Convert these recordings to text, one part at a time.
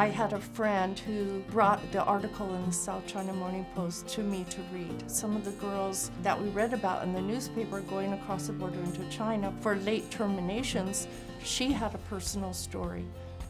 I had a friend who brought the article in the South China Morning Post to me to read. Some of the girls that we read about in the newspaper going across the border into China for late terminations, she had a personal story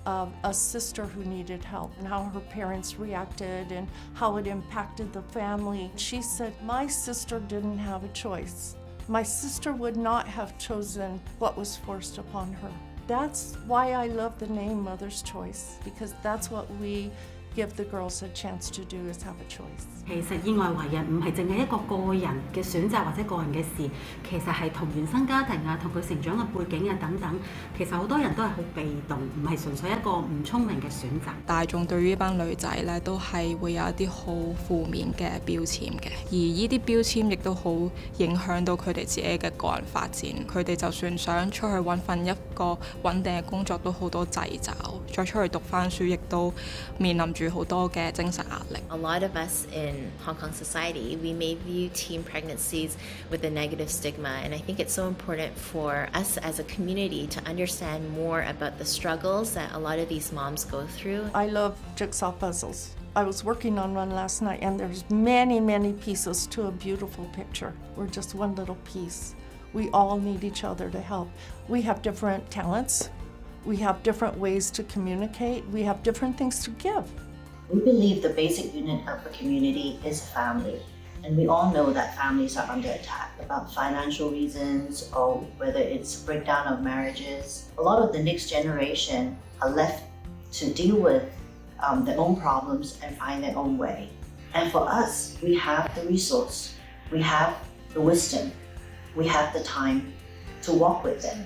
of a sister who needed help and how her parents reacted and how it impacted the family. She said, "My sister didn't have a choice. My sister would not have chosen what was forced upon her." That's why I love the name Mother's Choice, because that's what we give the girls a chance to do, is have a choice. 其實意外懷孕唔係淨係一個個人嘅選擇或者個人嘅事，其實係同原生家庭啊、同佢成長嘅背景啊等等，其實好多人都係好被動，唔係純粹一個唔聰明嘅選擇。大眾對於呢班女仔咧，都係會有一啲好負面嘅標籤嘅，而呢啲標籤亦都好影響到佢哋自己嘅個人發展。佢哋就算想出去揾份一個穩定嘅工作，都好多掣肘，再出去讀翻書，亦都面臨住好多嘅精神壓力。A lot of us in Hong Kong society, we may view teen pregnancies with a negative stigma, and I think it's so important for us as a community to understand more about the struggles that a lot of these moms go through. I love jigsaw puzzles. I was working on one last night, and there's many, many pieces to a beautiful picture. We're just one little piece. We all need each other to help. We have different talents. We have different ways to communicate. We have different things to give. We believe the basic unit of a community is family, and we all know that families are under attack about financial reasons or whether it's breakdown of marriages. A lot of the next generation are left to deal with their own problems and find their own way. And for us, we have the resource, we have the wisdom, we have the time to walk with them.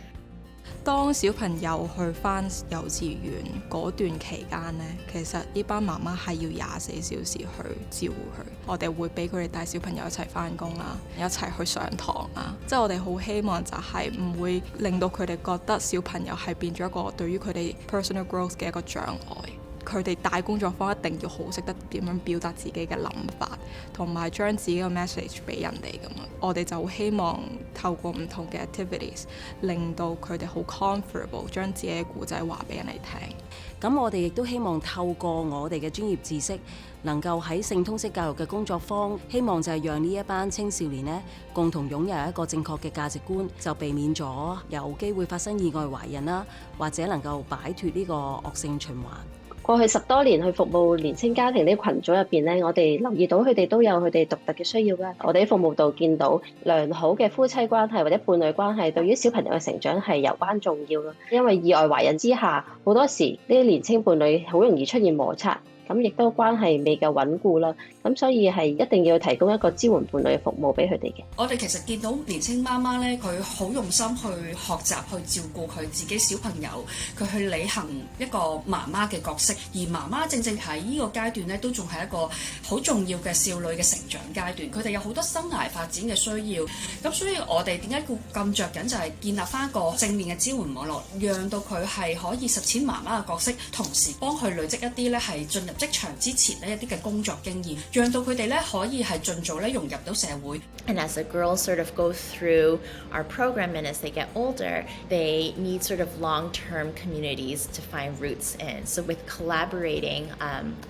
當小朋友去返幼稚園嗰段期間呢，其實呢班媽媽係要24小時去照顧佢。我哋會俾佢哋帶小朋友一齊返工啦，一齊去上堂啊。即係我哋好希望就係唔會令到佢哋覺得小朋友係變咗一個對於佢哋 personal growth 嘅一個障礙。佢哋帶工作坊一定要好識得點樣表達自己嘅諗法，同埋將自己嘅 message 俾人哋咁啊。我哋就好希望透過唔同嘅 activities， 令到佢哋好 comfortable 將自己嘅故仔話俾人哋聽。咁我哋亦都希望透過我哋嘅專業知識，能夠喺性通識教育嘅工作坊，希望就係讓呢一班青少年呢共同擁有一個正確嘅價值觀，就避免咗有機會發生意外懷孕啦，或者能夠擺脫呢個惡性循環。過去10多年去服務年青家庭呢群組入邊咧，我哋留意到佢哋都有佢哋獨特嘅需要啦。我哋喺服務度見到良好嘅夫妻關係或者伴侶關係對於小朋友嘅成長係攸關重要咯。因為意外懷孕之下，好多時呢啲年青伴侶好容易出現摩擦。咁亦都關係未夠穩固啦，咁所以係一定要提供一個支援伴侶嘅服務俾佢哋嘅。我哋其實見到年青媽媽咧，佢好用心去學習去照顧佢自己小朋友，佢去履行一個媽媽嘅角色，而媽媽正正喺呢個階段咧，都仲係一個好重要嘅少女嘅成長階段，佢哋有好多生涯發展嘅需要，咁所以我哋點解要咁着緊就係建立翻一個正面嘅支援網絡，讓到佢係可以實踐媽媽嘅角色，同時幫佢累積一啲咧係進入職場之前呢一啲嘅工作經驗，讓到佢哋咧可以係盡早咧融入到社會。And as the girls sort of go through our program and as they get older, they need sort of long-term communities to find roots in. So with collaborating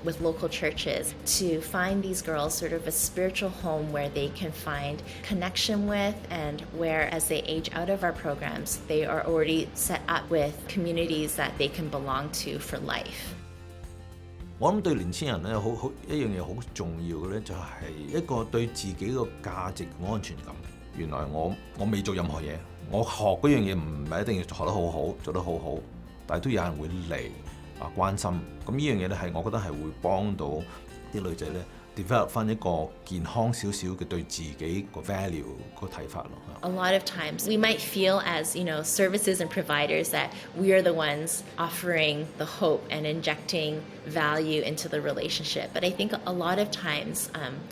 with local churches to find these girls sort of a spiritual home where they can find connection with, and where as they age out of our programs, they are already set up with communities that they can belong to for life. 我諗對年輕人咧，一樣嘢好重要嘅咧，就係一個對自己個價值安全感。原來我未做任何嘢，我學嗰樣嘢唔係一定要學得好好，做得好好，但係都有人會嚟關心。咁呢樣嘢咧係我覺得係會幫到啲女仔咧 develop 翻一個健康少少嘅對自己個 value 個睇法咯。A lot of times we might feel as, services and providers that we are the ones offering the hope and injecting value into the relationship. But I think a lot of times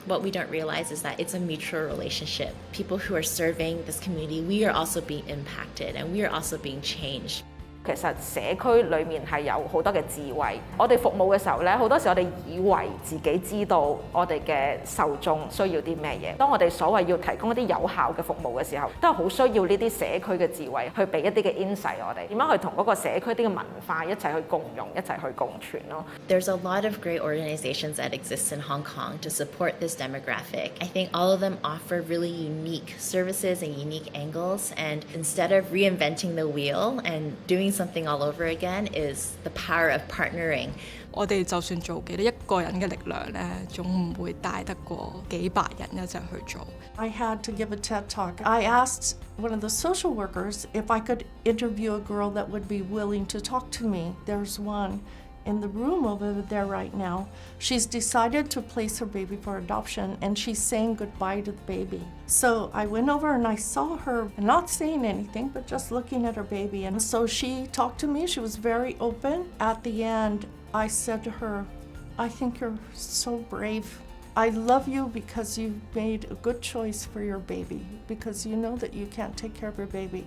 what we don't realize is that it's a mutual relationship. People who are serving this community, we are also being impacted and we are also being changed. 其實社區裡面係有好多嘅智慧，我哋服務嘅時候咧，好多時我哋以為自己知道我哋嘅受眾需要啲咩嘢。當我哋所謂要提供一啲有效嘅服務嘅時候，都係好需要呢啲社區嘅智慧去俾一啲嘅 insight 我哋點樣去同嗰個社區啲嘅文化一齊去共融、一齊去共存咯。There's a lot of great organizations that exist in Hong Kong to support this demographic. I think all of them offer really unique services and unique angles, and instead of reinventing the wheel and doing something all over again is the power of partnering. 我哋就算做幾多一個人嘅力量咧，總唔會大得過幾百人一齊去做。I had to give a TED talk. I asked one of the social workers if I could interview a girl that would be willing to talk to me. There's one in the room over there right now. She's decided to place her baby for adoption, and she's saying goodbye to the baby. So I went over and I saw her not saying anything, but just looking at her baby. And so she talked to me. She was very open. At the end, I said to her, I think you're so brave. I love you because you've made a good choice for your baby, because you know that you can't take care of your baby.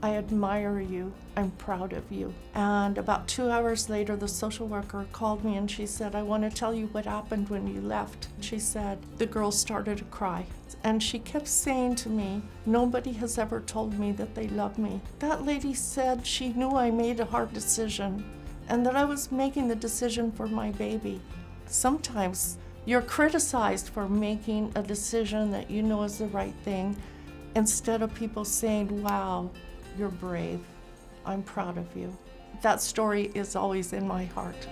I admire you. I'm proud of you. And about 2 hours later, the social worker called me and she said, I want to tell you what happened when you left. She said, the girl started to cry. And she kept saying to me, nobody has ever told me that they love me. That lady said she knew I made a hard decision and that I was making the decision for my baby. Sometimes you're criticized for making a decision that you know is the right thing, instead of people saying, wow, you're brave. I'm proud of you. That story is always in my heart.